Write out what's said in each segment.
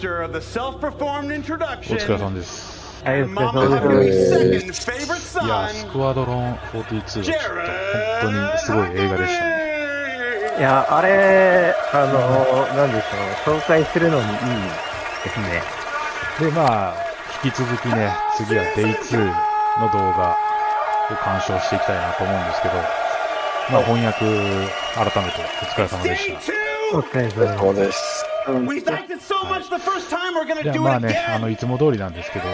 master of the self-performed お introduction 疲れ様です。and Mama Huckabee second favorite いや、 son, スクワドロン42はちょっと本当にすごい映画でしたね。いや、あれ、なんでしょう、紹介するのにいいですね。で、まあ、引き続きね、次は Day2 の動画を鑑賞していきたいなと思うんですけど、まあ、翻訳、改めてお疲れ様でした。お疲れ様です。We liked it so much the first time we're gonna じゃあ do まあ it ね、 again. いつも通りなんですけど、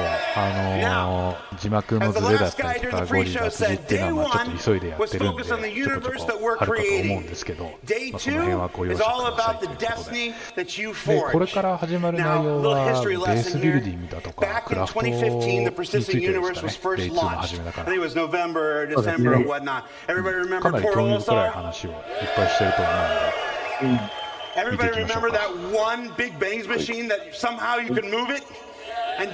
字幕のズレだったりとか、語彙脱字っていうのは、まあ、ちょっと急いでやってるんで、ちょこちょこあるかと思うんですけど、まあ、その辺はご容赦くださいということで。で、これから始まる内容は、ベースビルディングだとか、クラフトについてですかね、Day2 の始めだから。かなり興味深い話をいっぱいしてると思うんで。Everybody remember that one Big Benny's machine that somehow you could move it? And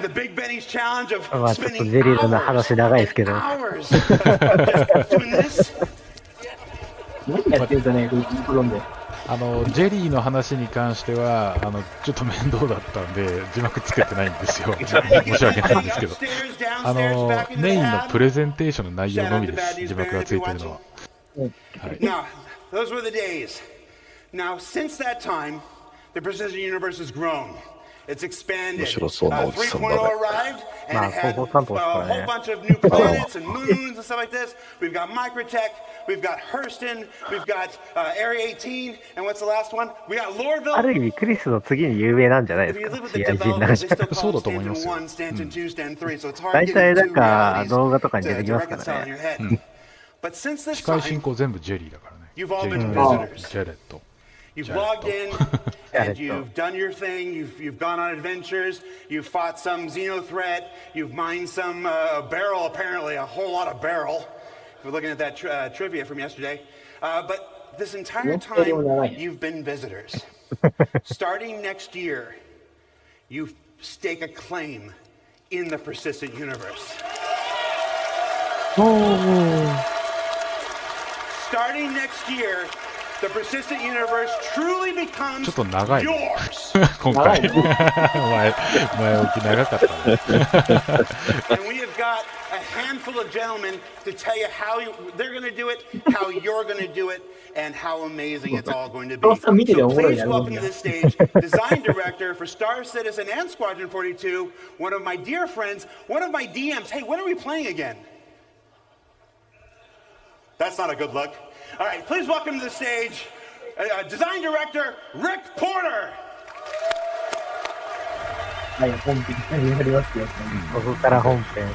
the Big Benny's challenge of まあちょっと spending ジェリーの話長いですけど。 hours doing this? 何やってるとね、転んで。ジェリーの話に関してはちょっと面倒だったんで字幕つけてないんですよ。申し訳ないんですけど、メインのプレゼンテーションの内容のみです。字幕がついてるのは。はい。Now, those were the days. Now, since that time, the Precision Universe has grown. It's expanded. 3.0 arrived, and it had a whole bunch of new planets and moons and stuff like this. We've got Microtech, we've got Hurston, we've got Area 18, and what's the last one? We got Lorville. ある意味クリスの次に有名なんじゃないですか、CIG の中で。そうだと思いますよ。大体なんか動画とかに出てきますからね。司会進行全部ジェリーだからね。You've all been ジ visitors. ェレット。You've logged in and you've done your thing. You've gone on adventures. You've fought some Xeno threat. You've mined some barrel, apparently a whole lot of barrel. If we're looking at that trivia from yesterday. But this entire time, you've been visitors. Starting next year, you stake a claim in the persistent universe. Starting next year, the persistent universe truly becomes ちょっと長い yours. 今回前置き長かったね。And we have got a handful of gentlemen to tell you how they're going to do it, how you're going to do it, and how amazing it's all going to be. So please welcome to this stage design director for Star Citizen and Squadron 42, one of my dear friends, one of my DMs. Hey, when are we playing again? That's not a good look. All right, please welcome to the stage design director Rick Porter. はい、本編始まりますよ。ここから本編。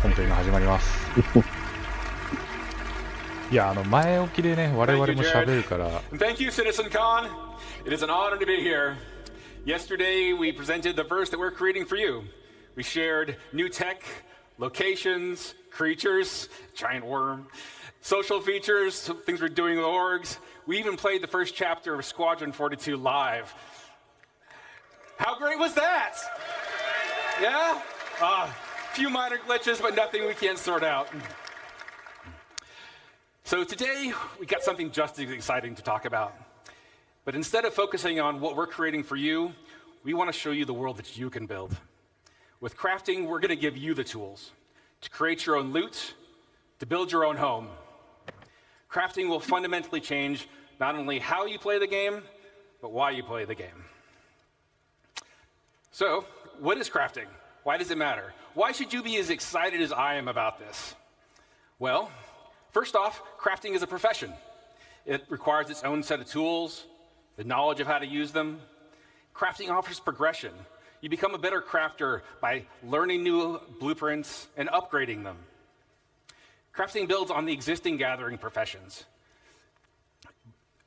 本編が始まります。いや、前置きでね、我々も喋るから。Thank you, CitizenCon. It is an honor to be here. Yesterday, we presented the verse that we're creating for you. We shared new tech, locations, creatures, giant worm, social features, things we're doing with orgs. We even played the first chapter of Squadron 42 live. How great was that? Yeah? A few minor glitches, but nothing we can't sort out. So today, we got something just as exciting to talk about. But instead of focusing on what we're creating for you, we want to show you the world that you can build. With crafting, we're going to give you the tools to create your own loot, to build your own home. Crafting will fundamentally change not only how you play the game, but why you play the game. So, what is crafting? Why does it matter? Why should you be as excited as I am about this? Well, first off, crafting is a profession. It requires its own set of tools, the knowledge of how to use them. Crafting offers progression. You become a better crafter by learning new blueprints and upgrading them. Crafting builds on the existing gathering professions.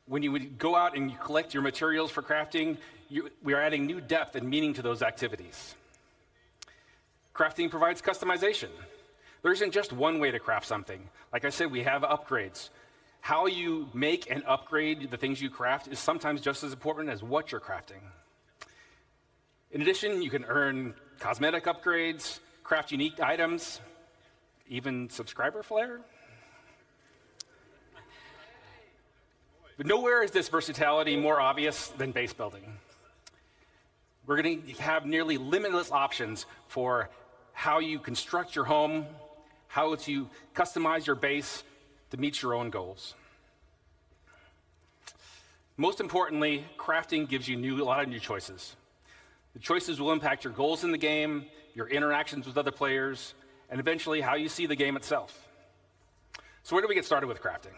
When you would go out and you collect your materials for crafting, we are adding new depth and meaning to those activities. Crafting provides customization. There isn't just one way to craft something. Like I said, we have upgrades. How you make and upgrade the things you craft is sometimes just as important as what you're crafting. In addition, you can earn cosmetic upgrades, craft unique items, even subscriber flair. But nowhere is this versatility more obvious than base building. We're going to have nearly limitless options for how you construct your home, how to customize your base to meet your own goals. Most importantly, crafting gives you a lot of new choices. The choices will impact your goals in the game, your interactions with other players, and eventually how you see the game itself. So where do we get started with crafting?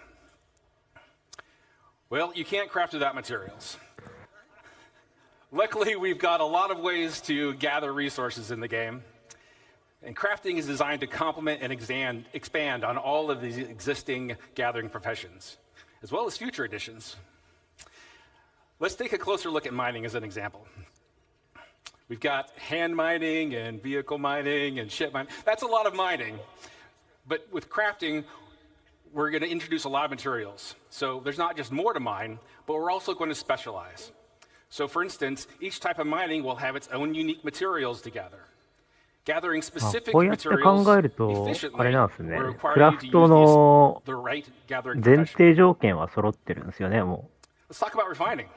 Well, you can't craft without materials. Luckily, we've got a lot of ways to gather resources in the game. And crafting is designed to complement and expand on all of these existing gathering professions, as well as future additions. Let's take a closer look at mining as an example. We've got hand mining and vehicle mining and ship mining. That's a lot of mining. But with crafting, we're going to introduce a lot of materials. So there's not just more to mine, but we're also going to specialize. So for instance, each type of mining will have its own unique materials to gather. Gathering specific こうやって考 materials えると、あれ efficiently なんですね。 will ク require ラ you フ to ト use の the right gathering 前 profession. 提条件は揃ってるんですよね、も Let's talk about refining. う。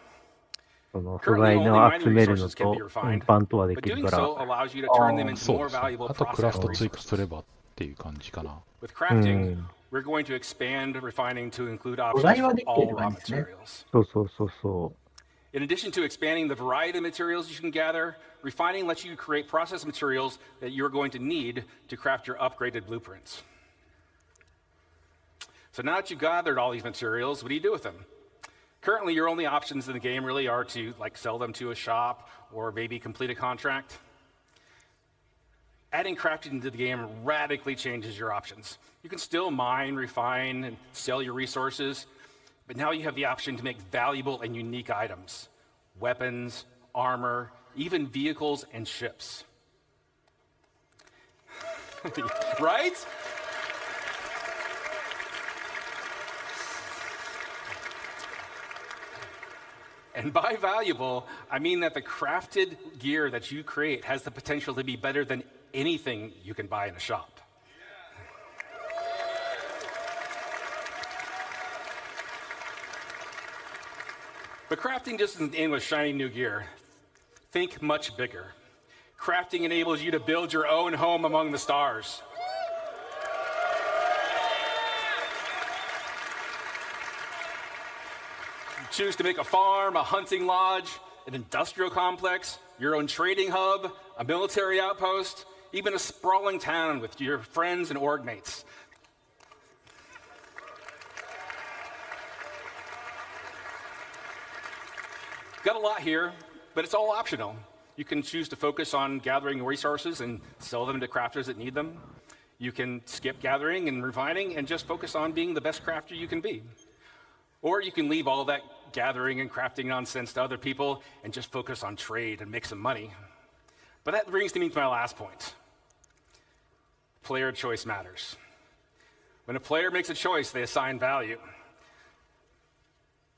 その素 Currently, 材 only の mining 集めるの resources can と be 運 refined, 搬とはで but きる doing から。 so allows you to turn them into そう more ですね。 valuable あとクラフ processed ト追加すれ resources. ばっていう感じかな。With crafting, we're going to expand refining to include お options 題 for はできて all ればいい raw んですね。materials. そうそうそうそう。In addition to expanding the variety of materials you can gather, refining lets you create process materials that you're going to need to craft your upgraded blueprints. So now that you've gathered all these materials, what do you do with them? Currently, your only options in the game really are to sell them to a shop or maybe complete a contract. Adding crafting to the game radically changes your options. You can still mine, refine, and sell your resources, but now you have the option to make valuable and unique items, weapons, armor, even vehicles and ships. Right? And by valuable, I mean that the crafted gear that you create has the potential to be better than anything you can buy in a shop. But crafting just doesn't end with shiny new gear. Think much bigger. Crafting enables you to build your own home among the stars. You choose to make a farm, a hunting lodge, an industrial complex, your own trading hub, a military outpost, even a sprawling town with your friends and org mates. Got a lot here, but it's all optional. You can choose to focus on gathering resources and sell them to crafters that need them. You can skip gathering and refining and just focus on being the best crafter you can be. Or you can leave all that gathering and crafting nonsense to other people and just focus on trade and make some money. But that brings me to my last point. Player choice matters. When a player makes a choice, they assign value.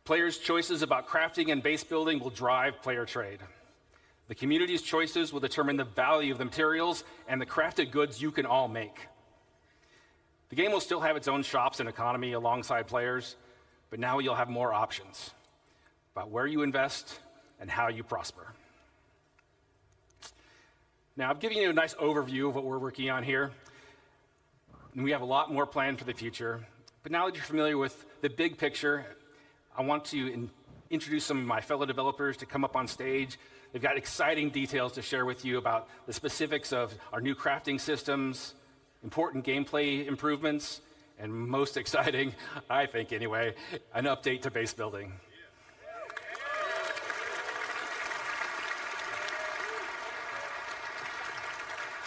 Players' choices about crafting and base building will drive player trade. The community's choices will determine the value of the materials and the crafted goods you can all make. The game will still have its own shops and economy alongside players, but now you'll have more options about where you invest and how you prosper. Now, I've given you a nice overview of what we're working on here, and we have a lot more planned for the future. But now that you're familiar with the big picture, I want to introduce some of my fellow developers to come up on stage. They've got exciting details to share with you about the specifics of our new crafting systems, important gameplay improvements, and most exciting, I think anyway, an update to base building.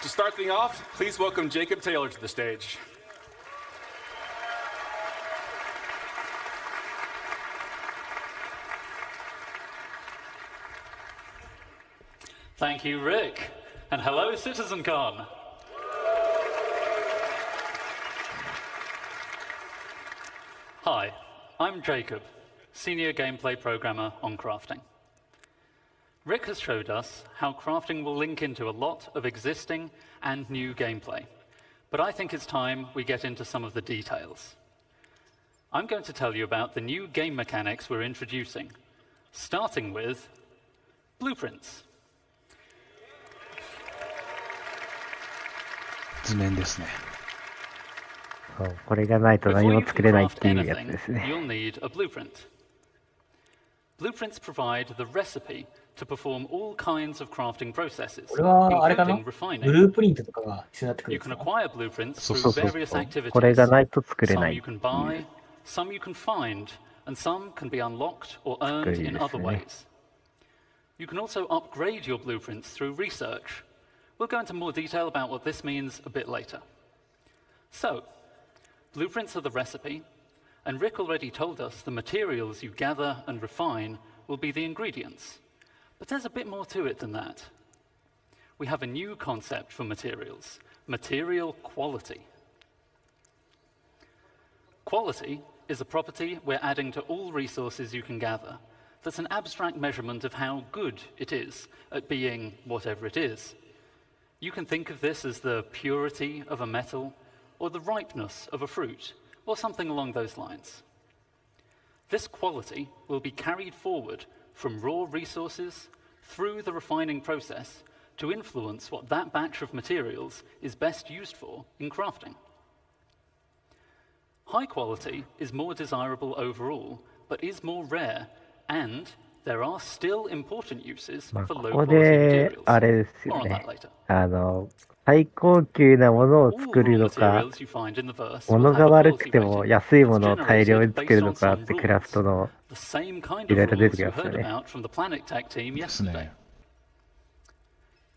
To start things off, please welcome Jacob Taylor to the stage. Thank you, Rick. And hello, CitizenCon. Hi, I'm Jacob, Senior Gameplay Programmer on crafting. Rick has showed us how crafting will link into a lot of existing and new gameplay, but I think it's time we get into some of the details. I'm going to tell you about the new game mechanics we're introducing, starting with blueprints. 図面ですね。そうこれがないと何 Before も you 作 can れないっ craft ていうやつ anything, ですね。 you'll need a blueprint. Blueprints provide the recipe to perform all kinds of crafting processes, これは、あれかな including ブ refining. ループリントとかが必要になってくる You んです can か acquire blueprints そう through そうそう various こ activities. れがないと作れな Some い you can buy, some you can find, and some can be unlocked or earned in other ways. You can also upgrade your blueprints through research. We'll go into more detail about what this means a bit later. So, blueprints are the recipe, and Rick already told us the materials you gather and refine will be the ingredients. But there's a bit more to it than that. We have a new concept for materials, material quality. Quality is a property we're adding to all resources you can gather. That's an abstract measurement of how good it is at being whatever it is. You can think of this as the purity of a metal, or the ripeness of a fruit, or something along those lines. This quality will be carried forward from raw resources through the refining process to influence what that batch of materials is best used for in crafting. High quality is more desirable overall, but is more rare, and there are still important uses まあ for こ low こ quality で materials. あれですよ More on ね that later. 最高級なものを All 作 raw るのか materials you find in the verse 物 will が have a 悪く quality ても rating 安いも that's のを大量に generated 作る based の on かっ some てクラフト rules. の The same kind い of ろいろ出 rules てき you ますよ heard ね。 about from the Planet Tech team ですね。 yesterday.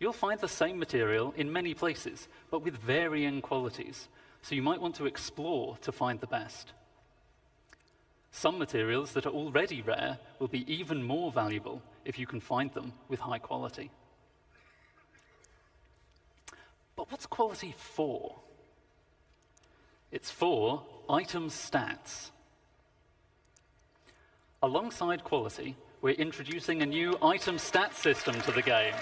You'll find the same material in many places, but with varying qualities, so you might want to explore to find the best. Some materials that are already rare will be even more valuable if you can find them with high quality. But what's quality for? It's for item stats. Alongside quality, we're introducing a new item stats system to the game.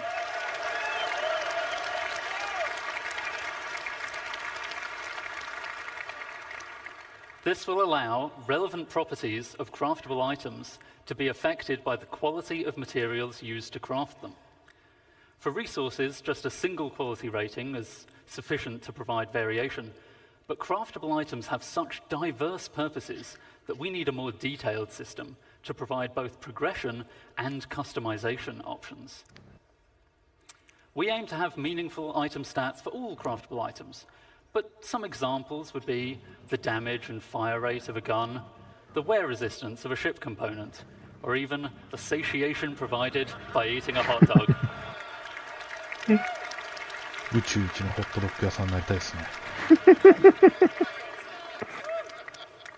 This will allow relevant properties of craftable items to be affected by the quality of materials used to craft them. For resources, just a single quality rating is sufficient to provide variation, but craftable items have such diverse purposes that we need a more detailed system to provide both progression and customization options. We aim to have meaningful item stats for all craftable items, but some examples would be the damage and fire rate of a gun, the wear resistance of a ship component, or even the satiation provided by eating a hot dog. 宇宙一のホットドッグ屋さんになりたいですね。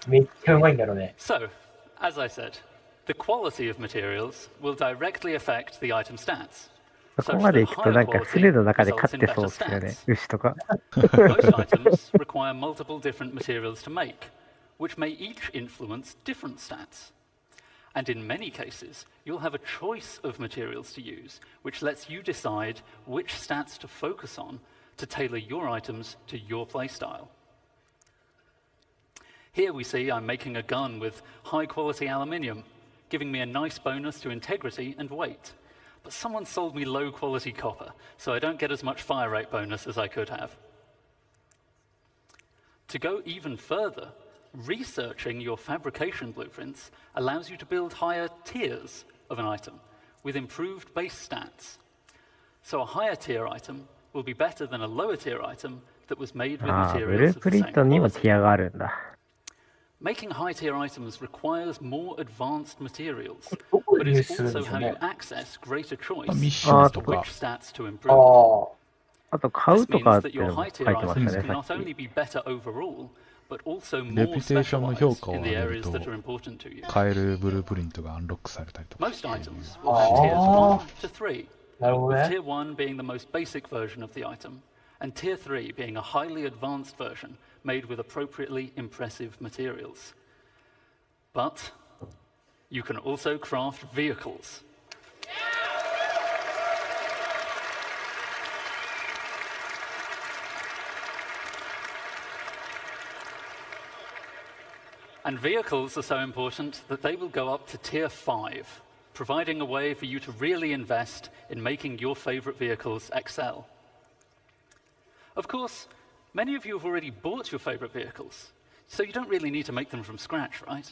めっちゃうまいんだろうね。 So, as I said, the quality of materials will directly affect the item stats. そこまで行くとなんか船の中で勝ってそうですよね。牛とか。 Most items require multiple different materials to make, which may each influence different stats. And in many cases, you'll have a choice of materials to use, which lets you decide which stats to focus on to tailor your items to your playstyle. Here we see I'm making a gun with high-quality aluminium, giving me a nice bonus to integrity and weight. But someone sold me low-quality copper, so I don't get as much fire rate bonus as I could have. To go even further, researching your fabrication blueprints allows you to build higher tiers of an item with improved base stats. So a higher tier item will be better than a lower tier item that was made with ああ、ブル materials ー of プ the リン same トにも quality. ティアがあるんだ。 Making high tier items requires more advanced materials, どこ but で入手 it's するんで also しょう how ね you。access greater まあ、ミッ choice ション as と to か which stats to あ improve. あと買う This とか means って that いうの your も high 書い tier てましたね、 items さ can っ not き。 only be better overall, but also レ more ピュテーションの評 specialized 価を in 上 the げる areas と that are important to you. 買えるブループリントがアンロックされたりとか Most items will have tiers 1 to 3, なるほど with ね。 tier 1 being the most basic version of the item, and tier 3 being a highly advanced version made with appropriately impressive materials. But you can also craft vehicles. And vehicles are so important that they will go up to tier 5, providing a way for you to really invest in making your favorite vehicles excel. Of course, Many of you have already bought your favorite vehicles, so you don't really need to make them from scratch, right?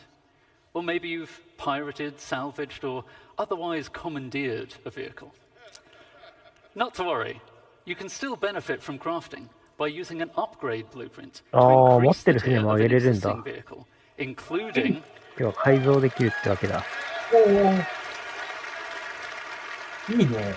Or maybe you've pirated, salvaged, or otherwise commandeered a vehicle. Not to worry, you can still benefit from crafting by using an upgrade blueprint to increase the tier of an existing vehicle, including 要は改造できるってわけだ。おー。いいね。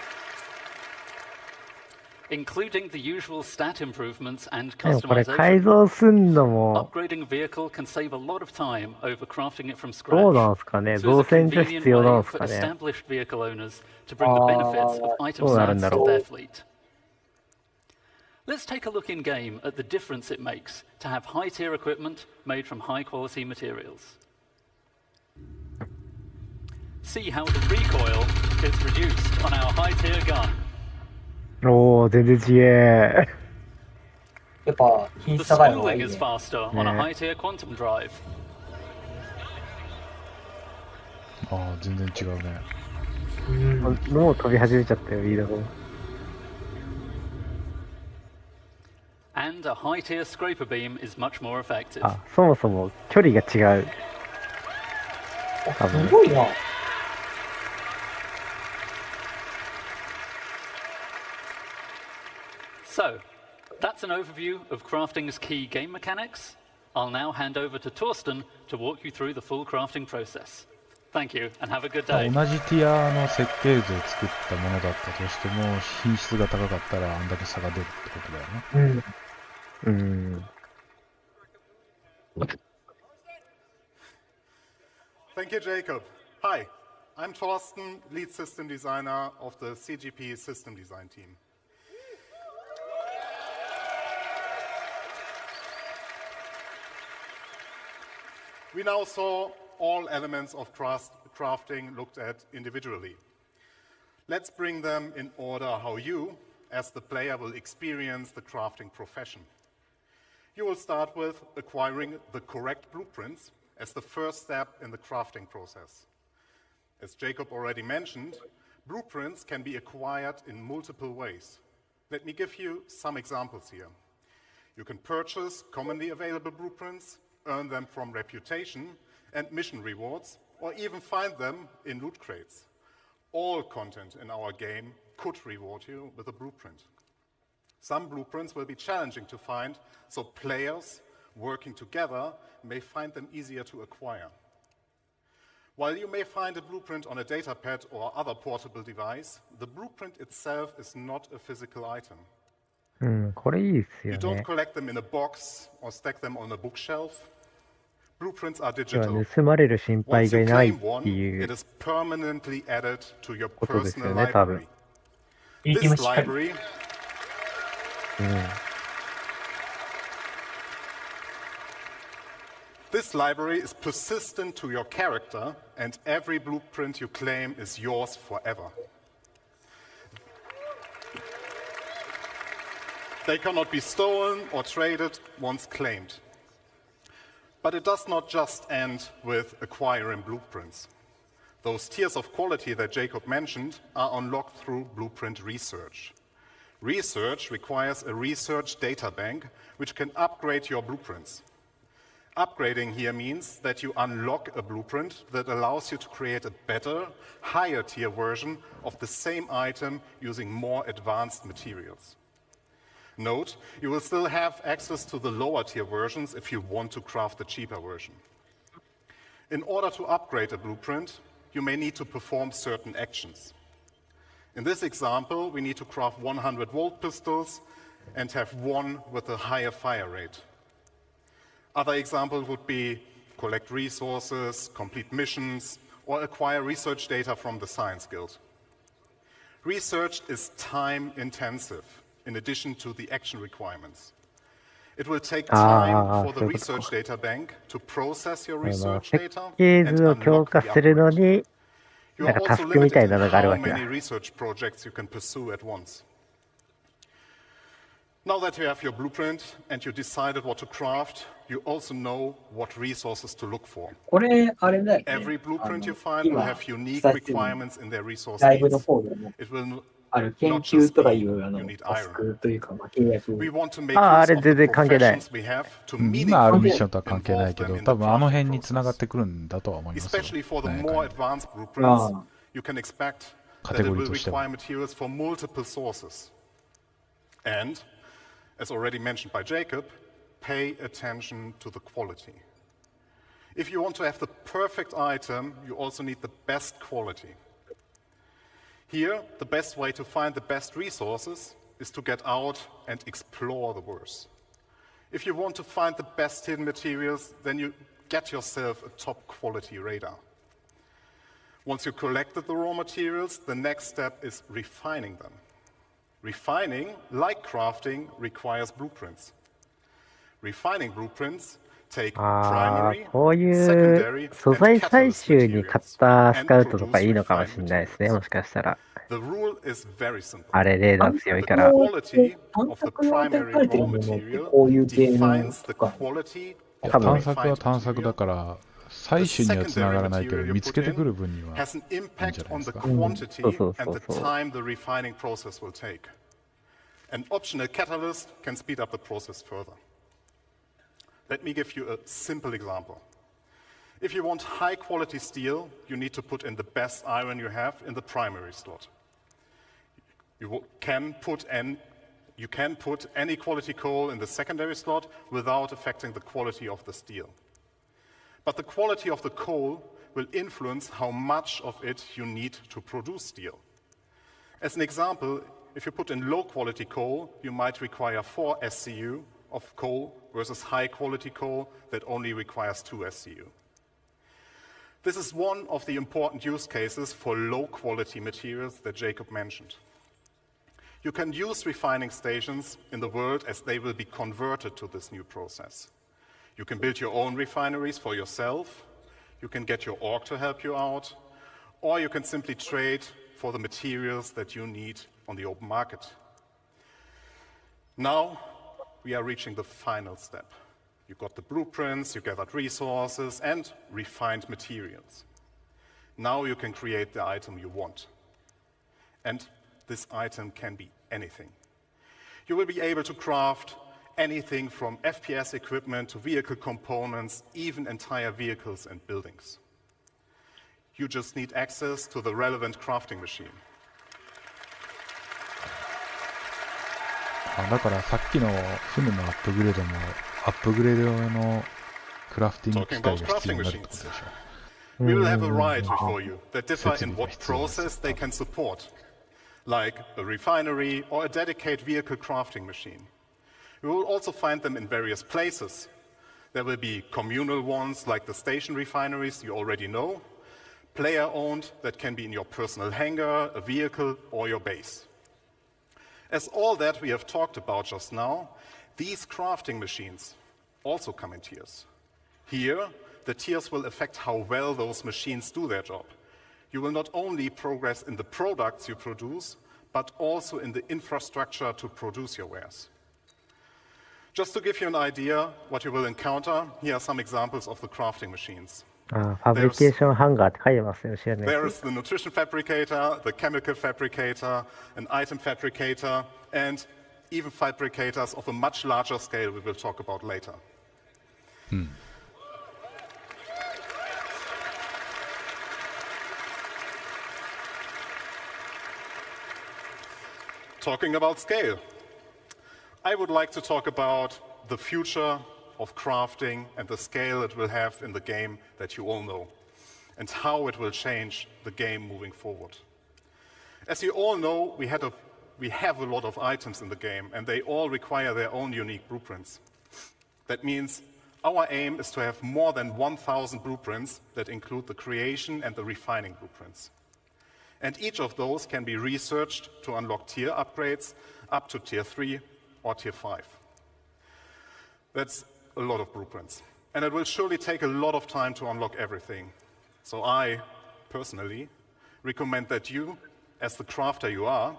including the usual stat improvements and でもこれ改 customization. 造すんのも Upgrading a vehicle can save a lot of time over crafting it from どうな scratch. んすかね。 So 造 it's a 船所 convenient 必要なん way す for かね。 established vehicle owners to bring the benefits of item どうなるん stats だ to ろ their う。 fleet. Let's take a look in game at the difference it makes to have high-tier equipment made from high-quality materials. See how the recoil is reduced on our high-tier gun. おー、全然違え。やっぱ品 The 質高いのがい spooling い is ね。 faster on a Yeah. high-tier quantum drive. ああ、全然違うね。もう飛び始めちゃったよ、リードも。And a high-tier scraper beam is much more effective. あ、そもそも距離が違う。多分すごいな。 So, that's an overview of crafting's key game mechanics. I'll now hand over to Torsten to walk you through the full crafting process. Thank you, and have a good 同 day. じティアの設計図を作ったものだったとしても、品質が高かったらあんだけ差が出るってことだよね。Thank you, Jacob. Hi, I'm Thorsten, lead system designer of the CGP system design team. We now saw all elements of crafting looked at individually. Let's bring them in order how you, as the player, will experience the crafting profession. You will start with acquiring the correct blueprints as the first step in the crafting process. As Jacob already mentioned, blueprints can be acquired in multiple ways. Let me give you some examples here. You can purchase commonly available blueprints, earn them from reputation and mission rewards, or even find them in loot crates. All content in our game could reward you with a blueprint. Some blueprints will be challenging to find, so players working together may find them easier to acquire. While you may find a blueprint on a datapad or other portable device, the blueprint itself is not a physical item. これいいっす You よ don't ね。 collect them in a box or stack them on a bookshelf. Blueprints are 要は digital. 盗まれる心配 Once が you ない claim って one, いう it is permanently added to your ことですよ personal ね、多分。 library. 利益も This しっかり。 library This library is persistent to your character, and every blueprint you claim is yours forever. They cannot be stolen or traded once claimed. But it does not just end with acquiring blueprints. Those tiers of quality that Jacob mentioned are unlocked through blueprint research. Research requires a research data bank which can upgrade your blueprints. Upgrading here means that you unlock a blueprint that allows you to create a better, higher tier version of the same item using more advanced materials. Note, you will still have access to the lower tier versions if you want to craft the cheaper version. In order to upgrade a blueprint, you may need to perform certain actions. In this example, we need to craft 100-volt pistols and have one with a higher fire rate. Other examples would be collect resources, complete missions, or acquire research data from the Science Guild. Research is time-intensive, in addition to the action requirements. It will take time for the research data bank to process your あの research 設 data 計 and 図を強 unlock 化 the するの upgrade. に、 You なん are かタ also スクみたい limited な in のがある how わけだ。 many research projects you can pursue at once. Now that you have your blueprint and you decided what to craft, you also know what resources to look for. これ、あれだよね。 Every blueprint you あの find will 今 have unique 伝えてる requirements in their resource ライブの needs. 方でも It will ある研究とかいうタスクというか、契約。あれ全然関係ない。今あるミッションとは関係ないけど、多分あの辺に繋がってくるんだとは思いますよ。カテゴリーとしては。And, as already mentioned by Jacob, pay attention to the quality. If you want to have the perfect item, you also need the best quality. Here, the best way to find the best resources is to get out and explore the verse. If you want to find the best hidden materials, then you get yourself a top quality radar. Once you collected the raw materials, the next step is refining them. Refining, like crafting, requires blueprints. Refining blueprints take primary, こういう素材採集に買ったスカウトとかいいのかもしれないですね、もしかしたら。The rule is very simple. あれレーダー強いから。The quality of the primary raw material defines the quality of the 探索は探索だから、採取にはつながらないけど、見つけてくる分にはいいんじゃないですか。has an impact on the quantity and the time the refining process will take. An optional catalyst can speed up the process further. Let me give you a simple example. If you want high quality steel, you need to put in the best iron you have in the primary slot. You can put any quality coal in the secondary slot without affecting the quality of the steel. But the quality of the coal will influence how much of it you need to produce steel. As an example, if you put in low quality coal, you might require 4 SCU of coal versus high quality coal that only requires 2 SCU. This is one of the important use cases for low quality materials that Jacob mentioned. You can use refining stations in the world as they will be converted to this new process. You can build your own refineries for yourself, you can get your org to help you out, or you can simply trade for the materials that you need on the open market. Now we are reaching the final step. You got the blueprints, you gathered resources and refined materials. Now you can create the item you want. And this item can be anything. You will be able to craft anything from FPS equipment to vehicle components, even entire vehicles and buildings. You just need access to the relevant crafting machine. だからさっきの船のアップグレードもアップグレード用のクラフティング機械が必要になるってことでしょ。We will have a variety for you that differ in what process they can support, like a refinery or a dedicated vehicle crafting machine. We will also find them in various places. There will be communal ones like the station refineries you already know, player-owned that can be in your personal hangar, a vehicle, or your base. As all that we have talked about just now, these crafting machines also come in tiers. Here, the tiers will affect how well those machines do their job. You will not only progress in the products you produce, but also in the infrastructure to produce your wares. Just to give you an idea what you will encounter, here are some examples of the crafting machines. ファブリケーションハンガーって書いてますよ、後ろに。There is the nutrition fabricator, the chemical fabricator, an item fabricator, and even fabricators of a much larger scale we will talk about later. Talking about scale, I would like to talk about the future of crafting and the scale it will have in the game that you all know, and how it will change the game moving forward. As you all know, we have a lot of items in the game, and they all require their own unique blueprints. That means our aim is to have more than 1,000 blueprints that include the creation and the refining blueprints. And each of those can be researched to unlock tier upgrades up to tier 3 or tier 5. That's a lot of blueprints. And it will surely take a lot of time to unlock everything. So I, personally, recommend that you, as the crafter you are,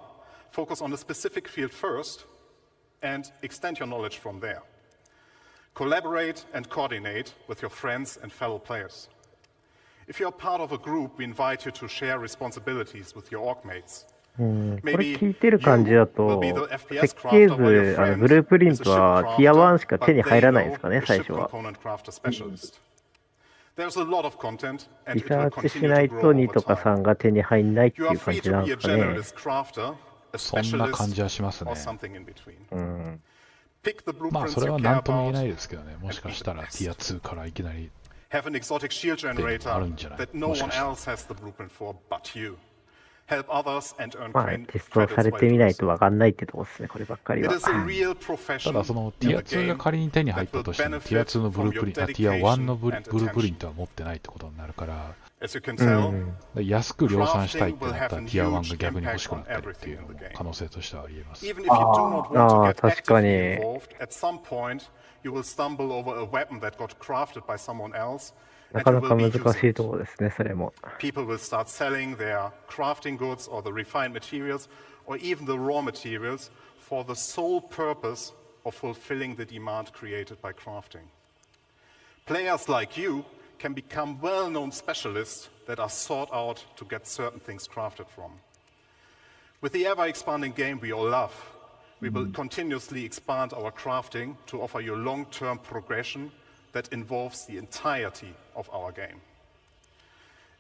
focus on a specific field first and extend your knowledge from there. Collaborate and coordinate with your friends and fellow players. If you're part of a group, we invite you to share responsibilities with your org mates. これ聞いてる感じだと、設計図、ブループリントはティア1しか手に入らないですかね、最初は。リサーチしないと2とか3が手に入んないっていう感じなんですかね。そんな感じはしますね。まあそれは何とも言えないですけどね。もしかしたらティア2からいきなりあるんじゃない。もしかしたら。まあテストされてみないと分かんないってとこですね、こればっかりは。ただそのティア2が仮に手に入ったとしても、ティア2のブループリント、ティア1のブループリントは持ってないってことになるから、安く量産したいってなったらティア1が逆に欲しくなったりっていうのも可能性としてはありえます。ああ、確かに。なかなか難しいところですね、それも。People will start selling their crafting goods or the refined materials or even the raw materials for the sole purpose of fulfilling the demand created by crafting. Players like you can become well-known specialists that are sought out to get certain things crafted from. With the ever-expanding game we all love, we will continuously expand our crafting to offer you long-term progression that involves the entirety of our game.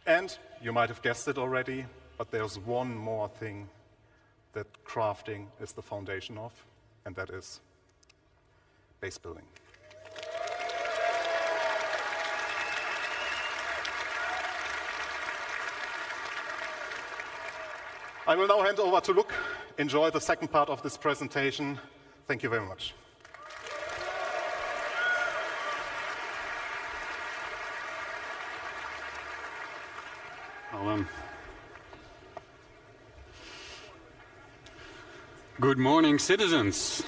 And you might have guessed it already, but there's one more thing that crafting is the foundation of, and that is base building. I will now hand over to Luke. Enjoy the second part of this presentation. Thank you very much. Good morning, citizens.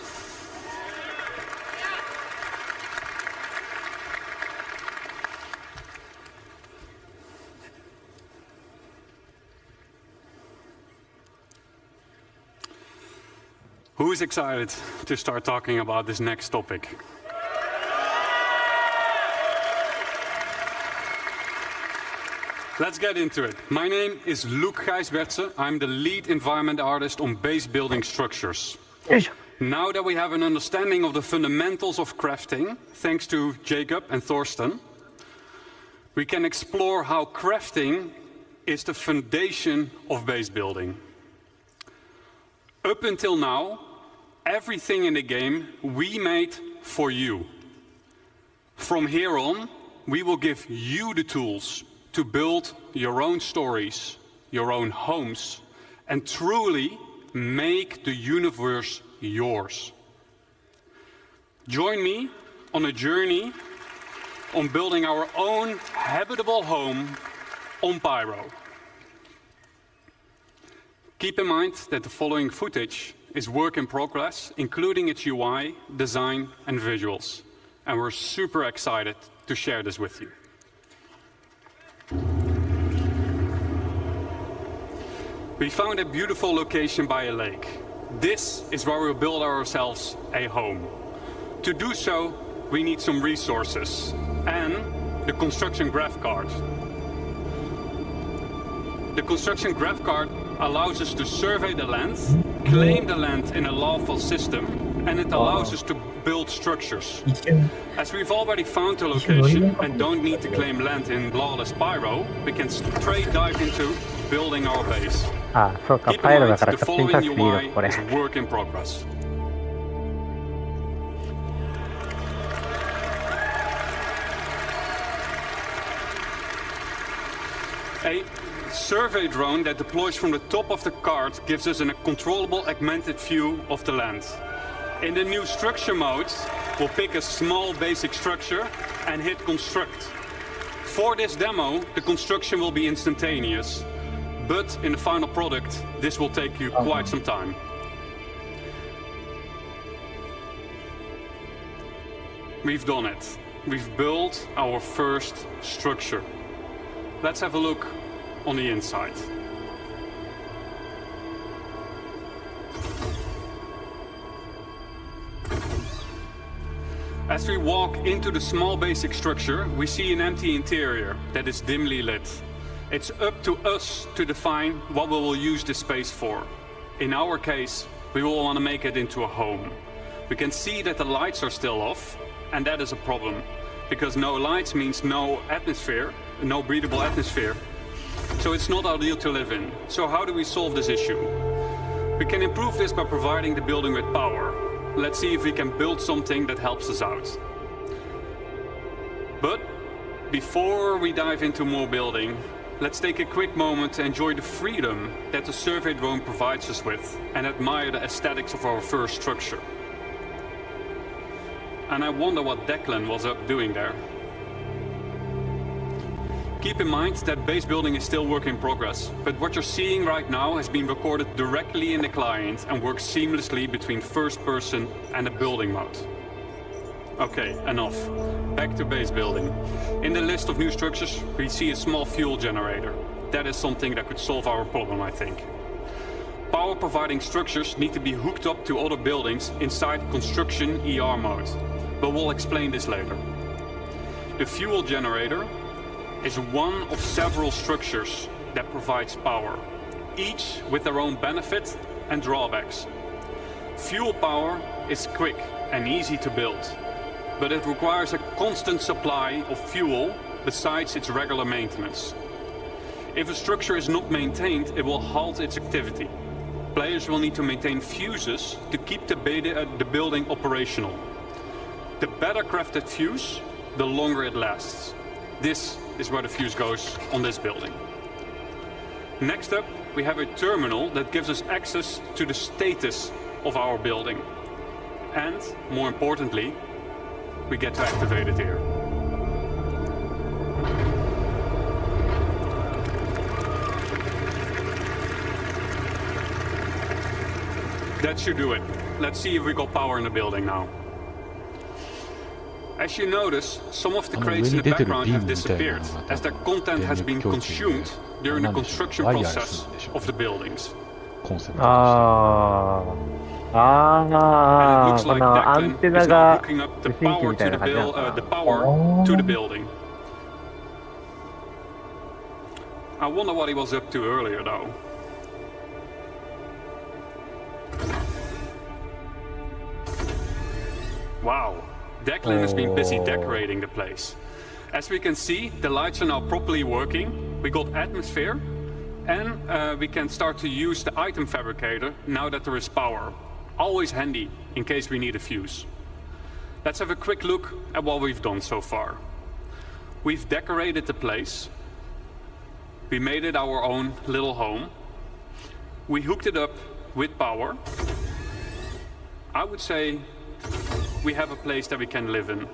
Who is excited to start talking about this next topic? Let's get into it. My name is Luc Gijsbertse. I'm the lead environment artist on base building structures. Now that we have an understanding of the fundamentals of crafting, thanks to Jacob and Thorsten, we can explore how crafting is the foundation of base building. Up until now, everything in the game we made for you. From here on, we will give you the tools to build your own stories, your own homes, and truly make the universe yours. Join me on a journey on building our own habitable home on Pyro. Keep in mind that the following footage is work in progress, including its UI, design, and visuals. And we're super excited to share this with you. We found a beautiful location by a lake. This is where we'll build ourselves a home. To do so, we need some resources and the construction graph card. The construction graph card allows us to survey the land, claim the land in a lawful system, and it allows us to build structures. As we've already found the location and don't need to claim land in lawless Pyro, we can straight dive into building our base. Keep in mind, the following UI is work in progress. A survey drone that deploys from the top of the card gives us a controllable augmented view of the land. In the new structure mode, we'll pick a small basic structure and hit construct. For this demo, the construction will be instantaneous, but in the final product, this will take you quite some time. We've done it. We've built our first structure. Let's have a look on the inside. As we walk into the small basic structure, we see an empty interior that is dimly lit. It's up to us to define what we will use this space for. In our case, we will want to make it into a home. We can see that the lights are still off, and that is a problem, because no lights means no atmosphere, no breathable atmosphere. So it's not ideal to live in. So how do we solve this issue? We can improve this by providing the building with power. Let's see if we can build something that helps us out. But before we dive into more building, let's take a quick moment to enjoy the freedom that the survey drone provides us with and admire the aesthetics of our first structure. And I wonder what Declan was up doing there. Keep in mind that base building is still work in progress, but what you're seeing right now has been recorded directly in the client and works seamlessly between first person and the building mode. Okay, enough. Back to base building. In the list of new structures, we see a small fuel generator. That is something that could solve our problem, I think. Power providing structures need to be hooked up to other buildings inside construction ER mode, but we'll explain this later. The fuel generator is one of several structures that provides power, each with their own benefit and drawbacks. Fuel power is quick and easy to build, but it requires a constant supply of fuel besides its regular maintenance. If a structure is not maintained, it will halt its activity. Players will need to maintain fuses to keep the building operational. The better crafted fuse, the longer it lasts. This is where the fuse goes on this building. Next up, we have a terminal that gives us access to the status of our building. And, more importantly, we get to activate it here. That should do it. Let's see if we got power in the building now. As you notice, some of the crates in the background have disappeared, as their content has been consumed during the construction process of the buildings. And it looks like Declan is now hooking up the power to the building. I wonder what he was up to earlier, though. Wow, Declan has been busy decorating the place. As we can see, the lights are now properly working. We got atmosphere, and we can start to use the item fabricator now that there is power. Always handy in case we need a fuse. Let's have a quick look at what we've done so far. We've decorated the place. We made it our own little home. We hooked it up with power. I would say we have a place that we can live in.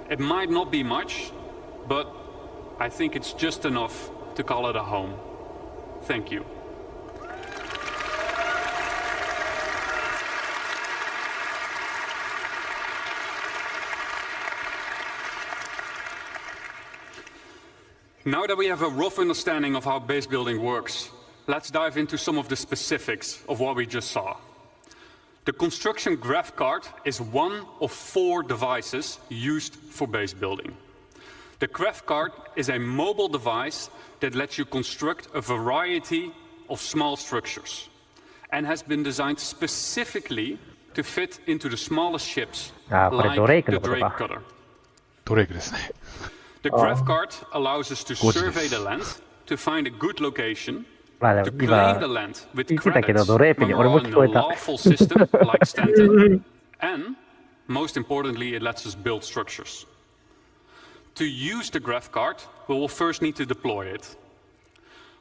It might not be much, but I think it's just enough to call it a home. Thank you. Now that we have a rough understanding of how base building works, let's dive into some of the specifics of what we just saw. The construction graph card is one of 4 devices used for base building. The graph card is a mobile device that lets you construct a variety of small structures and has been designed specifically to fit into the smallest ships, like the Drake cutter. The graph card allows us to survey the land, to find a good location, to claim the land with credits when we're on a lawful system like Stanton, and, most importantly, it lets us build structures. To use the graph card, we will first need to deploy it.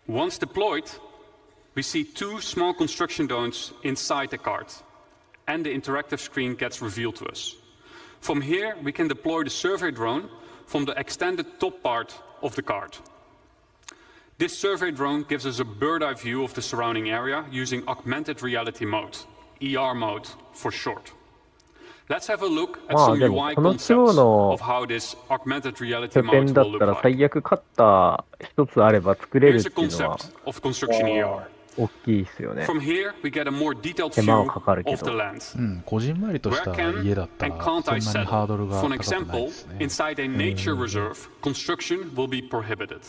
Once deployed, we see 2 small construction drones inside the card, and the interactive screen gets revealed to us. From here, we can deploy the survey drone from the extended top part of the card. This survey drone gives us a bird's-eye view of the surrounding area using augmented reality mode, ER mode for short. Let's have a look at some UI concepts of how this augmented reality mode will look like. Here's a concept of construction ER. From here, we get a more detailed view of the land. Where can and can't I settle? For example, inside a nature reserve, construction will be prohibited.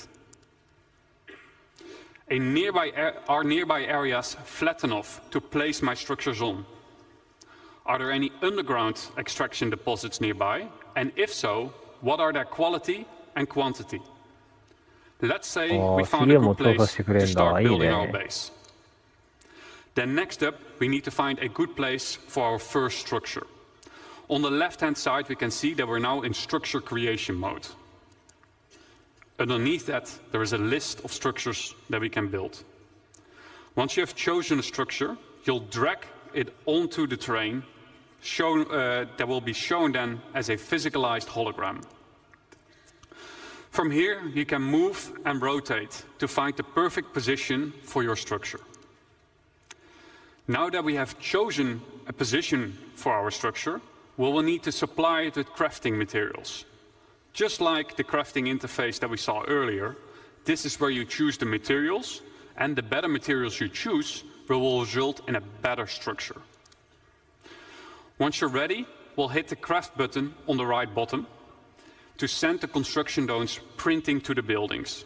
Are nearby areas flat enough to place my structures on? Are there any underground extraction deposits nearby? And if so, what are their quality and quantity? Let's say we found a good place to start building our base. Then next up, we need to find a good place for our first structure. On the left-hand side, we can see that we're now in structure creation mode. Underneath that, there is a list of structures that we can build. Once you have chosen a structure, you'll drag it onto the terrain that will be shown then as a physicalized hologram. From here, you can move and rotate to find the perfect position for your structure. Now that we have chosen a position for our structure, we will need to supply it with crafting materials. Just like the crafting interface that we saw earlier, this is where you choose the materials, and the better materials you choose will result in a better structure. Once you're ready, we'll hit the craft button on the right bottom to send the construction drones printing to the buildings.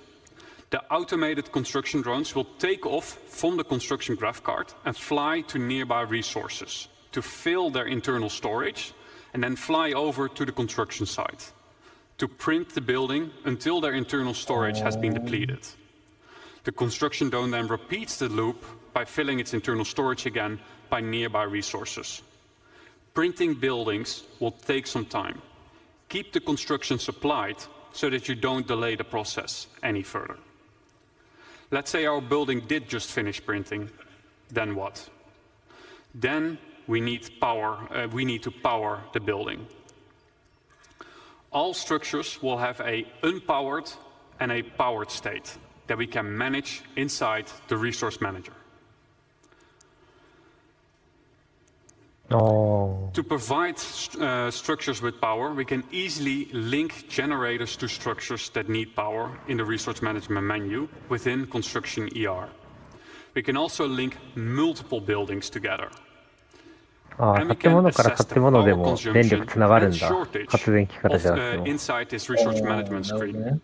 The automated construction drones will take off from the construction graph card and fly to nearby resources to fill their internal storage and then fly over to the construction site to print the building until their internal storage has been depleted. The construction drone then repeats the loop by filling its internal storage again by nearby resources. Printing buildings will take some time. Keep the construction supplied so that you don't delay the process any further. Let's say our building did just finish printing, then what? Then we need to power the building. All structures will have an unpowered and a powered state that we can manage inside the resource manager. To provide structures with power, we can easily link generators to structures that need power in the resource management menu within Construction ER. We can also link multiple buildings together. 建物から建物でも電力つながるんだ。発電機からじゃなくても。Inside this resource management screen.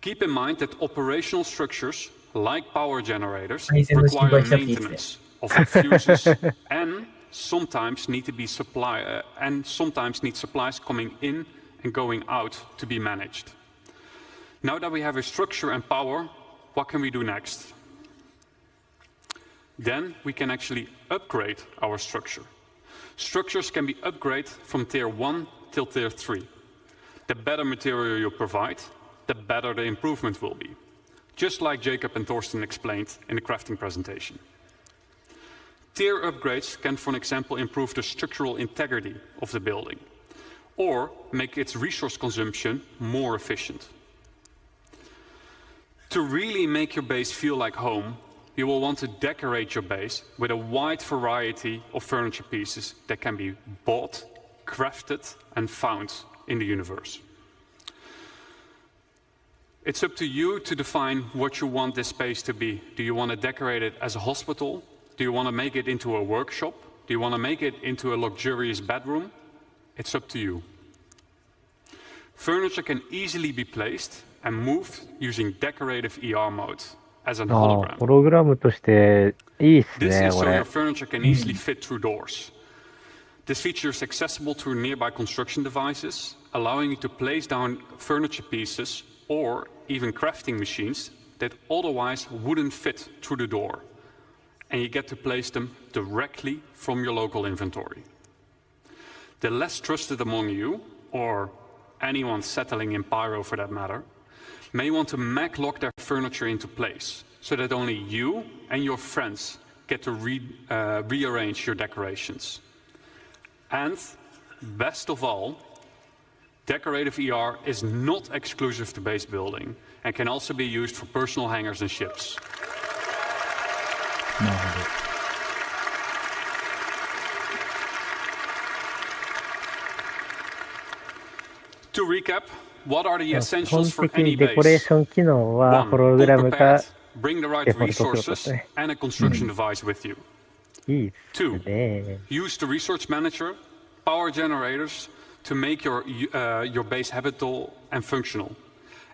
Keep in mind that operational structures like power generators require maintenance of fuses and sometimes need supplies coming in and going out to be managed. Now that we have a structure and power, what can we do next? Then we can actually upgrade our structure. Structures can be upgraded from tier 1 till tier 3. The better material you provide, the better the improvement will be. Just like Jacob and Thorsten explained in the crafting presentation. Tier upgrades can, for example, improve the structural integrity of the building or make its resource consumption more efficient. To really make your base feel like home, you will want to decorate your base with a wide variety of furniture pieces that can be bought, crafted, and found in the universe. It's up to you to define what you want this space to be. Do you want to decorate it as a hospital? Do you want to make it into a workshop? Do you want to make it into a luxurious bedroom? It's up to you. Furniture can easily be placed and moved using decorative ER mode as an hologram. ホログラムとしていいっすね、 This is こ so れ。 your furniture can easily fit through doors. This feature is accessible to nearby construction devices, allowing you to place down furniture pieces or even crafting machines that otherwise wouldn't fit through the door. And you get to place them directly from your local inventory. The less trusted among you, or anyone settling in Pyro for that matter, may want to mag-lock their furniture into place so that only you and your friends get to rearrange your decorations. And best of all, decorative ER is not exclusive to base building and can also be used for personal hangars and ships. なるほど。 To recap, what are the 基本 essentials for 的に any デコレーシ base? ョン機能は One, ホログラ be ムが prepared. Bring the right デフォルトってことです resources ね。 and a construction device with you. いいっす Two, ね。 use the resource manager, power generators to make your base habitable and functional,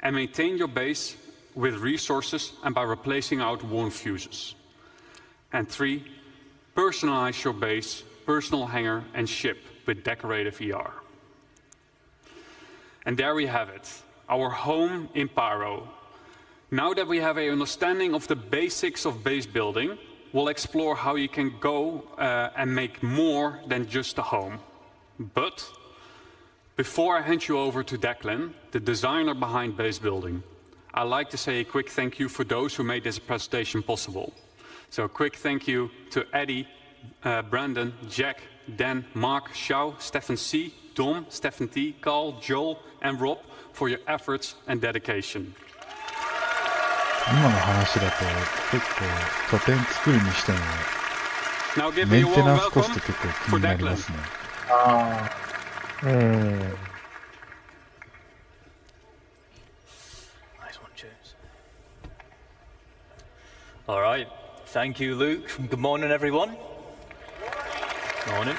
and maintain your base with resources and by replacing out worn fuses. And 3, personalize your base, personal hangar, and ship with decorative ER. And there we have it, our home in Pyro. Now that we have an understanding of the basics of base building, we'll explore how you can go and make more than just a home. But before I hand you over to Declan, the designer behind base building, I'd like to say a quick thank you for those who made this presentation possible. So a quick thank you to Eddie, Brandon, Jack, Dan, Mark, Xiao, Stefan C, Dom, Stefan T, Carl, Joel, and Rob for your efforts and dedication. 今の話だと結構拠点作るにしても Now give メ me ン a テ warm ナンスコ welcome スト結構気 for になり Declan. ますね。ああ。うん。 Nice one, James. All right. Thank you, Luke. Good morning, everyone. Morning.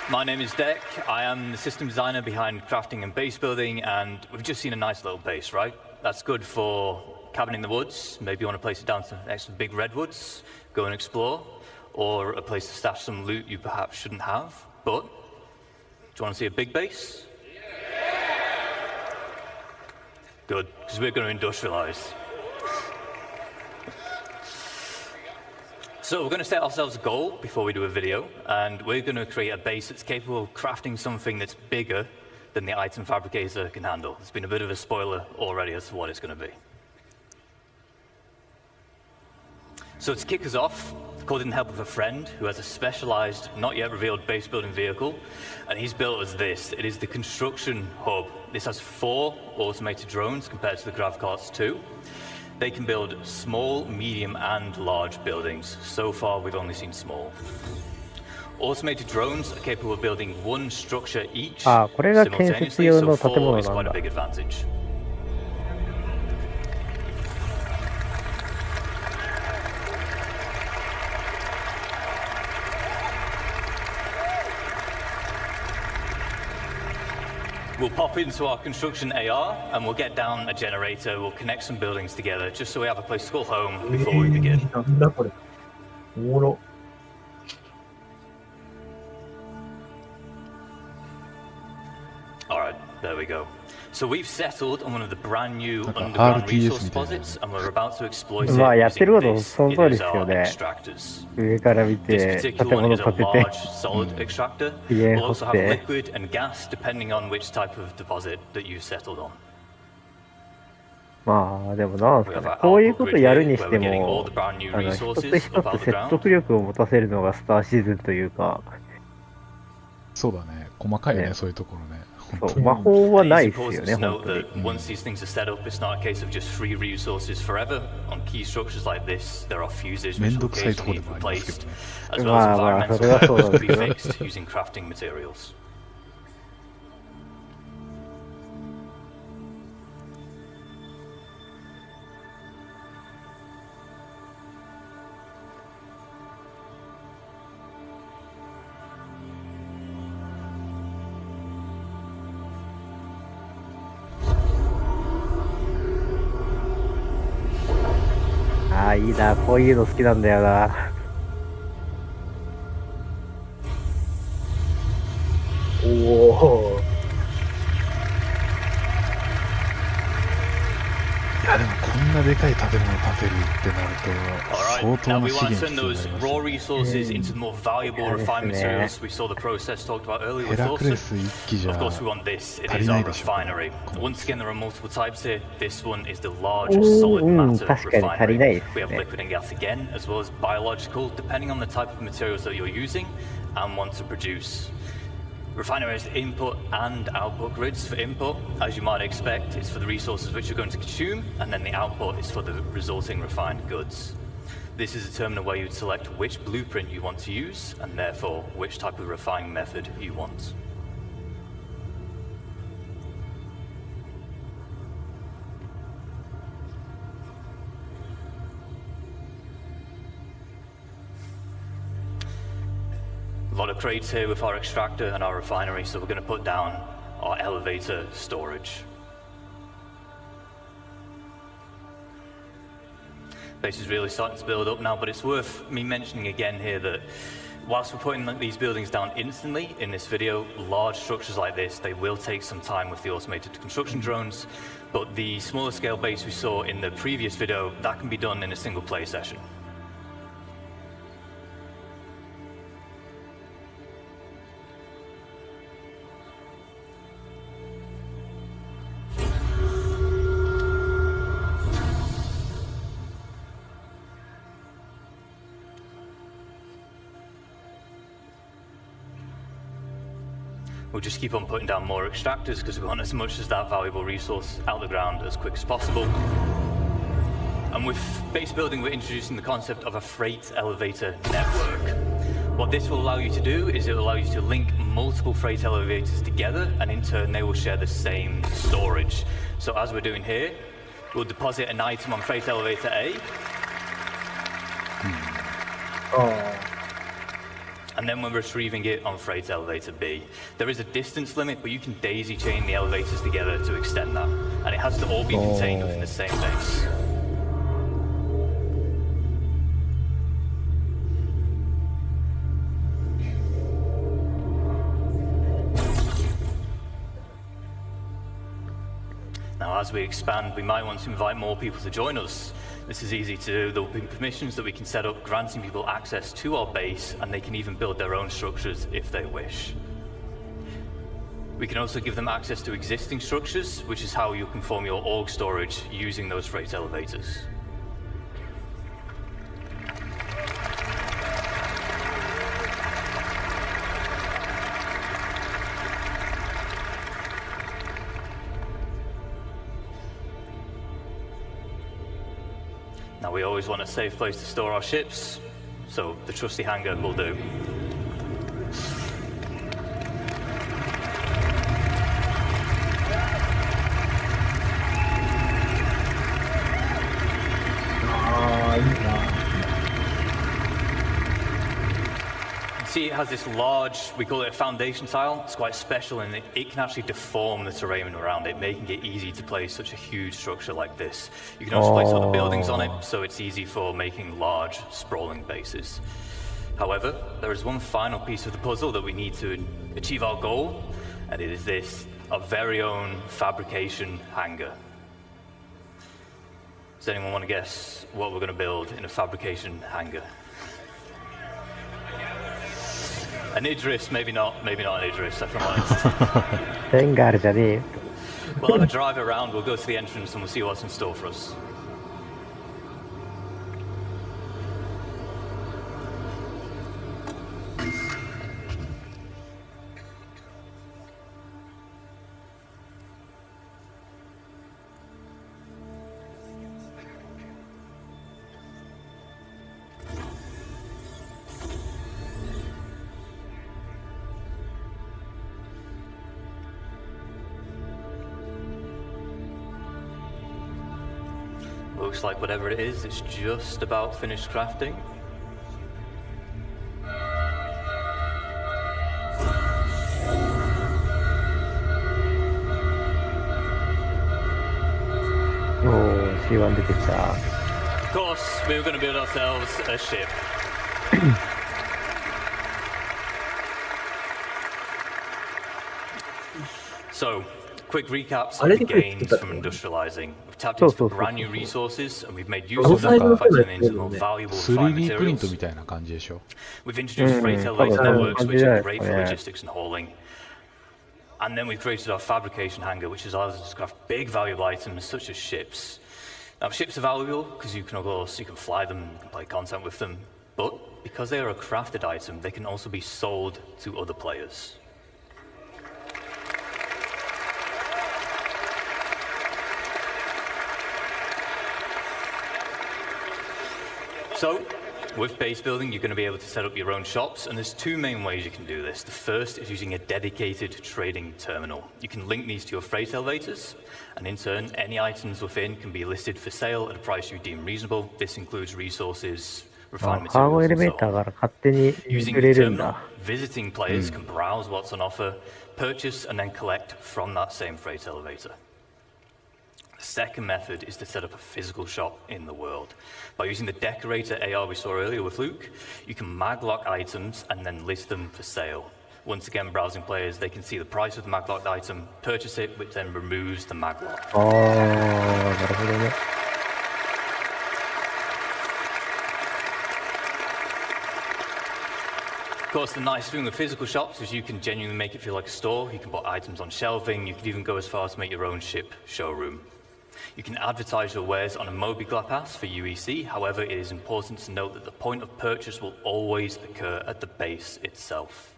My name is Deck. I am the system designer behind crafting and base building, and we've just seen a nice little base, right? That's good for cabin in the woods. Maybe you want to place it down next to big redwoods, go and explore, or a place to stash some loot you perhaps shouldn't have. But do you want to see a big base? Good, because we're going to industrialize. So we're going to set ourselves a goal before we do a video, and we're going to create a base that's capable of crafting something that's bigger than the item fabricator can handle. There's been a bit of a spoiler already as to what it's going to be. So to kick us off, called in the help of a friend who has a specialized, not yet revealed base building vehicle, and he's built us this. It is the construction hub. This has 4 automated drones compared to the Gravcarts 2. They can build small, medium, and large buildings. So far, we've only seen small. Automated drones are capable of building 1 structure each これが建設 simultaneously, 用 so の建 4 物 is なん quite a だ。 big advantage. We'll pop into our construction AR and we'll get down a generator, we'll connect some buildings together just so we have a place to call home before we begin. なんだこれ。おもろ。Alright, there we go. So we've settled on one of the brand new underground resource deposits and we're about to exploit it まあやってること using その this. 通 It り is ですよ our ね。 extractors. 上から見 This て、 particular 建 one 物 is a 建てて、 large solid extractor. 家 We'll 掘 also っ have て、 liquid and gas depending on which type of deposit that you've settled on. まあでもなんです We か have ね our。こういう output こと grid やる here にし where て we're getting all も the brand new 一つ resources 一 up out つ of the 説 ground. 得力を持たせるのがスターシーズンというか、そうだね。細かいね、ねそういうところね。そう魔法は It な is いですよ important ね、 to 本 note 当に。 that once these things are set up, it's not a case of just free resources forever. On key structures like this, there are fuses which めん will どくさいとこ occasionally ろ be でもありますけ replaced, どね。 as well as まあまあ、 environmental それはそうなん to です be けど。 fixed using crafting materials. "ああ、いいな、こういうの好きなんだよな。おお。いやでもこんなでかい建物建てるってなると Alright, 相 now 当な we 資 want to 源 send 必要に those なります raw ね。 resources into the more valuable refined Yes, materials. yeah. We saw the process talked about earlier ヘ with ラクレ Thorsten. ス一機じゃ Of course, we want this. It 足り is な our いでしょうね。 refinery. この Once again, there are multiple types here. This one is the う large ん solid うん、 matter 確かに足りない refinery. です We have ね。 liquid and gas again, as well as biological, depending on the type of materials that you're using and want to produce. Refinery has input and output grids. For input, as you might expect, is for the resources which you're going to consume, and then the output is for the resulting refined goods. This is a terminal where you'd select which blueprint you want to use, and therefore which type of refining method you want. A lot of crates here with our extractor and our refinery, so we're going to put down our elevator storage. base is really starting to build up now, but it's worth me mentioning again here that whilst we're putting these buildings down instantly in this video, large structures like this, they will take some time with the automated construction drones, but the smaller scale base we saw in the previous video, that can be done in a single play session. We'll just keep on putting down more extractors because we want as much as that valuable resource out the ground as quick as possible. And with base building, we're introducing the concept of a freight elevator network. What this will allow you to do is it will allow you to link multiple freight elevators together, and in turn they will share the same storage. So as we're doing here, we'll deposit an item on freight elevator A. And then we're retrieving it on freight elevator B. There is a distance limit, but you can daisy chain the elevators together to extend that. And it has to all be contained within the same base. Now, as we expand, we might want to invite more people to join us. This is easy to do. There will be permissions that we can set up, granting people access to our base, and they can even build their own structures if they wish. We can also give them access to existing structures, which is how you can form your org storage using those freight elevators. Now, we always want a safe place to store our ships, so the trusty hangar will do. See, it has this large, we call it a foundation tile. It's quite special in that it can actually deform the terrain around it, making it easy to place such a huge structure like this. You can also place other buildings on it, so it's easy for making large, sprawling bases. However, there is one final piece of the puzzle that we need to achieve our goal, and it is this, our very own fabrication hangar. Does anyone want to guess what we're going to build in a fabrication hangar? An Idris, maybe not an Idris, if I'm honest. ベンガールじゃねえよ。 We'll have a drive around, we'll go to the entrance and we'll see what's in store for us. Looks like whatever it is, it's just about finished crafting. Oh, C1 出てきた。 Of course, we were going to build ourselves a ship. So, quick recaps of the gains from industrializing. We've tapped into brand new resources and we've made use of them by turning into more valuable fine 3D プリント materials. みたいな感じでしょ。 We've introduced freight elevator networks, which are great for logistics and hauling. And then we've created our fabrication hangar, which allows us to craft big valuable items such as ships. Now, ships are valuable because you can fly them, you can play content with them, but because they are a crafted item, they can also be sold to other players. So, with base building, you're going to be able to set up your own shops, and there's two main ways you can do this. The first is using a dedicated trading terminal. You can link these to your freight elevators, and in turn, any items within can be listed for sale at a price you deem reasonable. This includes resources, refined カーゴエレ materials, ベーター and so から勝手に on. Using 売 the れるん terminal, だ。 visiting players can browse what's on offer, purchase, and then collect from that same freight elevator. The The second method is to set up a physical shop in the world. By using the decorator AR we saw earlier with Luke, you can maglock items and then list them for sale. Once again, browsing players, they can see the price of the maglocked item, purchase it, which then removes the maglock. なるほどね。Of course, the nice thing with physical shops is you can genuinely make it feel like a store. You can put items on shelving. You could even go as far as to make your own ship showroom. You can advertise your wares on a mobile pass for UEC. However, it is important to note that the point of purchase will always occur at the base itself.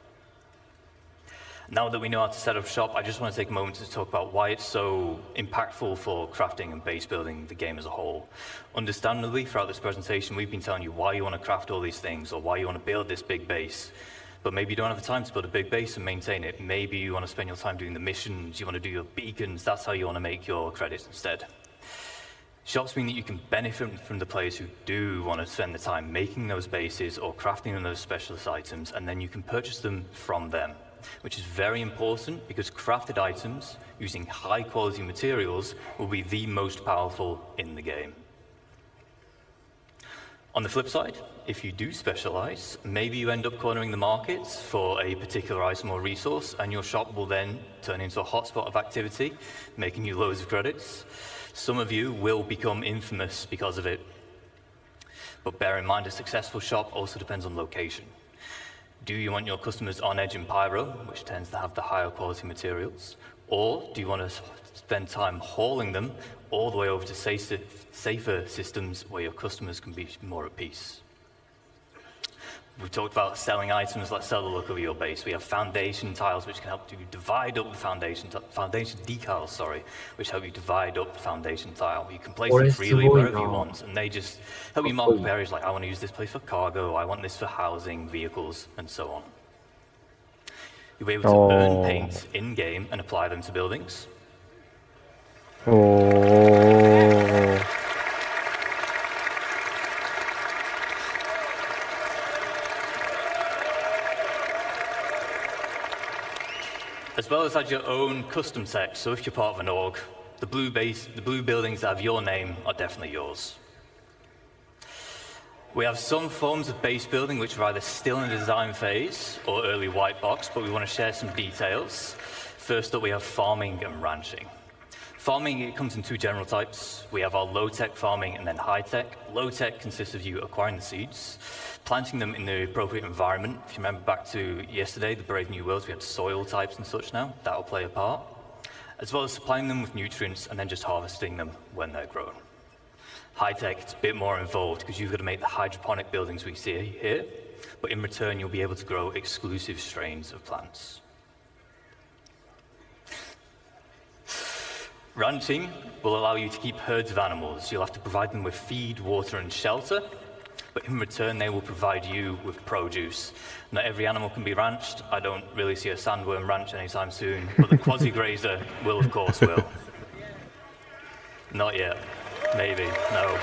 Now that we know how to set up shop, I just want to take a moment to talk about why it's so impactful for crafting and base building the game as a whole. Understandably, throughout this presentation, we've been telling you why you want to craft all these things or why you want to build this big base. But maybe you don't have the time to build a big base and maintain it. Maybe you want to spend your time doing the missions, you want to do your beacons, that's how you want to make your credits instead. Shops mean that you can benefit from the players who do want to spend the time making those bases or crafting those specialist items, and then you can purchase them from them, which is very important because crafted items using high quality materials will be the most powerful in the game. On the flip side, if you do specialize, maybe you end up cornering the markets for a particular item or resource, and your shop will then turn into a hotspot of activity, making you loads of credits. Some of you will become infamous because of it. But bear in mind, a successful shop also depends on location. Do you want your customers on edge in Pyro, which tends to have the higher quality materials? Or do you want to spend time hauling them all the way over to safer systems where your customers can be more at peace? We've talked about selling items. Let's sell the look of your base. We have foundation tiles, which can help you divide up the foundation decals, which help you divide up the foundation tile. You can place them freely wherever you want, and they just help you mark up areas like, I want to use this place for cargo, I want this for housing, vehicles, and so on. You'll be able to earn paints in-game and apply them to buildings. As well as add your own custom text, so if you're part of an org, the blue buildings that have your name are definitely yours. We have some forms of base building which are either still in the design phase or early white box, but we want to share some details. First up, we have farming and ranching. Farming, it comes in two general types. We have our low-tech farming and then high-tech. Low-tech consists of you acquiring the seeds, planting them in the appropriate environment. If you remember back to yesterday, the Brave New Worlds, we had soil types and such now. That'll play a part. As well as supplying them with nutrients and then just harvesting them when they're grown. High-tech, it's a bit more involved because you've got to make the hydroponic buildings we see here, but in return, you'll be able to grow exclusive strains of plants. Ranching will allow you to keep herds of animals. You'll have to provide them with feed, water, and shelter, but in return, they will provide you with produce. Not every animal can be ranched. I don't really see a sandworm ranch anytime soon, but the quasi-grazer will, of course, will. Not yet. Maybe. No.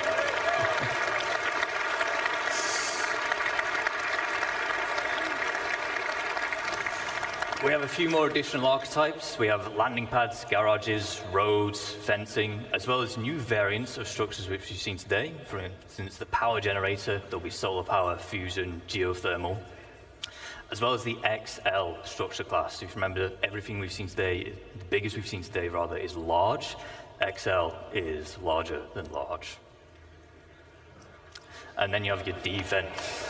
We have a few more additional archetypes. We have landing pads, garages, roads, fencing, as well as new variants of structures which we've seen today. For instance, the power generator, there'll be solar power, fusion, geothermal, as well as the XL structure class. If you remember, everything we've seen today, the biggest we've seen today rather, is large. XL is larger than large. And then you have your defense.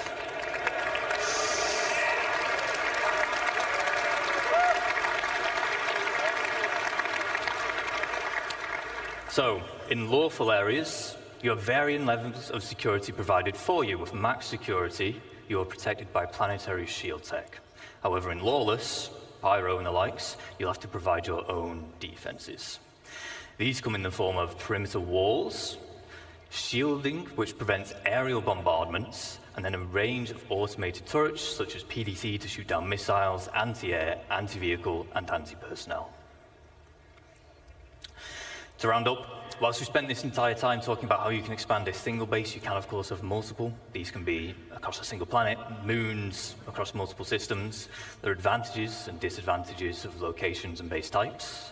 So, in lawful areas, you have varying levels of security provided for you. With max security, you are protected by planetary shield tech. However, in lawless, Pyro and the likes, you'll have to provide your own defenses. These come in the form of perimeter walls, shielding, which prevents aerial bombardments, and then a range of automated turrets, such as PDT to shoot down missiles, anti-air, anti-vehicle, and anti-personnel. To round up, whilst we spent this entire time talking about how you can expand a single base, you can of course have multiple. These can be across a single planet, moons, across multiple systems. There are advantages and disadvantages of locations and base types.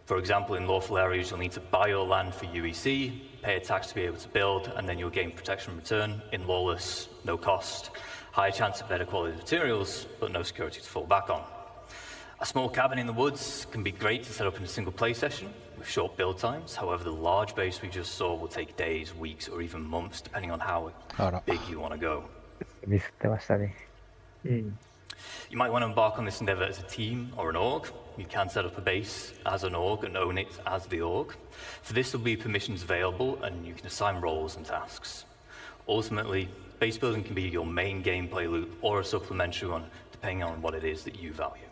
For example, in lawful areas, you'll need to buy your land for UEC, pay a tax to be able to build, and then you'll gain protection in return. In lawless, no cost, high chance of better quality materials, but no security to fall back on. A small cabin in the woods can be great to set up in a single play session with short build times. However, the large base we just saw will take days, weeks, or even months, depending on how big you want to go. ミスってましたね。You might want to embark on this endeavor as a team or an org. You can set up a base as an org and own it as the org. For this, there will be permissions available, and you can assign roles and tasks. Ultimately, base building can be your main gameplay loop or a supplementary one, depending on what it is that you value.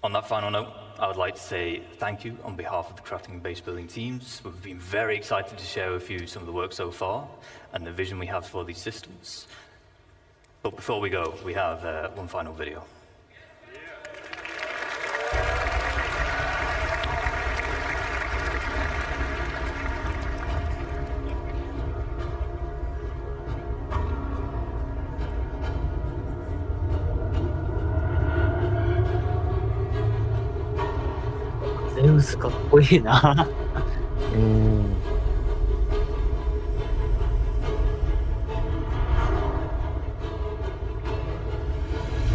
On that final note, I would like to say thank you on behalf of the crafting and base building teams. We've been very excited to share with you some of the work so far and the vision we have for these systems. But before we go, we have one final video. Zeus かっこいいな。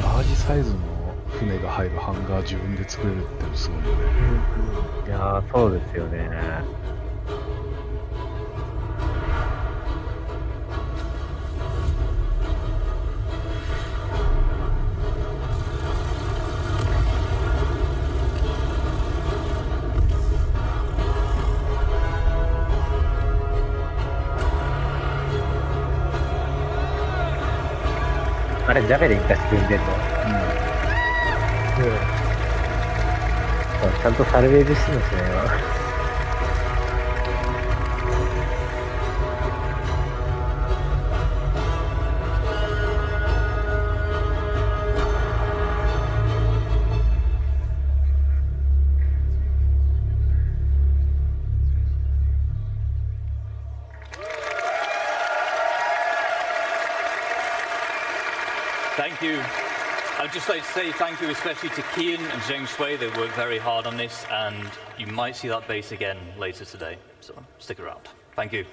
ラージサイズの船が入るハンガー自分で作れるってすごいよね。いやー、そうですよね。あれ、ジャベリンか沈んでんの？ちゃんとサルベージしてますね。Thank you. I'd just like to say thank you especially to Kian and Zheng Shui. They worked very hard on this, and you might see that base again later today. So stick around. Thank you.